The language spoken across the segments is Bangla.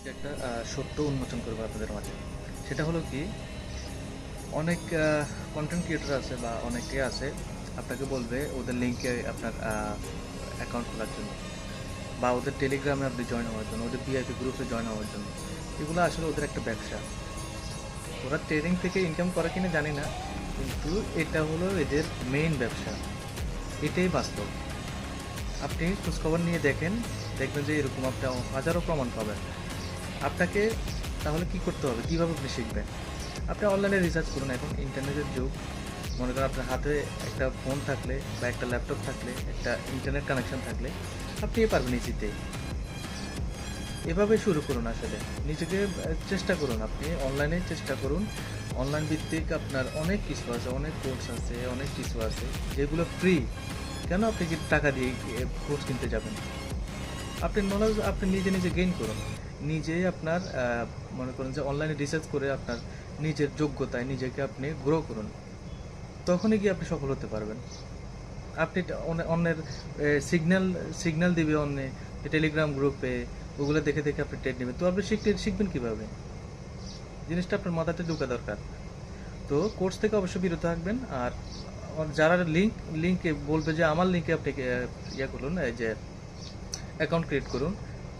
একটা সত্য উন্মোচন করবো আপনাদের মাঝে। সেটা হলো কি, অনেক কন্টেন্ট ক্রিয়েটর আছে বা অনেকে আছে, আপনাকে বলবে ওদের লিঙ্কে আপনার অ্যাকাউন্ট খোলার জন্য, বা ওদের টেলিগ্রামে আপনি জয়েন হওয়ার জন্য, ওদের ভিআইপি গ্রুপে জয়েন হওয়ার জন্য। এগুলো আসলে ওদের একটা ব্যবসা। ওরা ট্রেডিং থেকে ইনকাম করে কিনা জানি না, কিন্তু এটা হলো এদের মেইন ব্যবসা। এটাই বাস্তব। আপনি খোঁজখবর নিয়ে দেখেন, দেখবেন যে এরকম আপনি হাজারো প্রমাণ পাবেন। আপনাকে তাহলে কি করতে হবে, কীভাবে আপনি শিখবেন? আপনি অনলাইনে রিসার্চ করুন। এখন ইন্টারনেটের যুগ। মনে করেন আপনার হাতে একটা ফোন থাকলে বা একটা ল্যাপটপ থাকলে, একটা ইন্টারনেট কানেকশন থাকলে আপনি পারবেন ইজিতেই। এভাবে শুরু করুন আসলে। নিজেকে চেষ্টা করুন, আপনি অনলাইনে চেষ্টা করুন। অনলাইন ভিত্তিক আপনার অনেক কিছু আছে, অনেক কোর্স আছে, অনেক কিছু আছে যেগুলো ফ্রি। কেন আপনি কি টাকা দিয়ে কোর্স কিনতে যাবেন? আপনি নলেজ আপনি নিজে নিজে গেইন করুন। নিজেই আপনার মনে করেন যে অনলাইনে রিসার্চ করে আপনার নিজের যোগ্যতায় নিজেকে আপনি গ্রো করুন। তখনই গিয়ে আপনি সফল হতে পারবেন। আপনি অন্যের সিগন্যাল সিগন্যাল দিবে অন্যে, টেলিগ্রাম গ্রুপে, ওগুলো দেখে দেখে আপনি ট্রেড নেবেন। তো আপনি শিখবেন কিভাবে? জিনিসটা আপনার মাথাতে ঢোকা দরকার। তো কোর্স থেকে অবশ্যই বিরত থাকবেন। আর যারা লিঙ্কে বলবে যে আমার লিঙ্কে আপনি ইয়ে করুন, এই যে অ্যাকাউন্ট ক্রিয়েট করুন,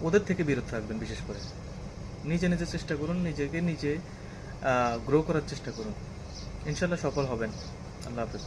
ওদের থেকে বিরত থাকবেন। বিশেষ করে নিজে নিজে চেষ্টা করুন, নিজেকে নিজে গ্রো করার চেষ্টা করুন। ইনশাল্লাহ সফল হবেন। আল্লাহ হাফেজ।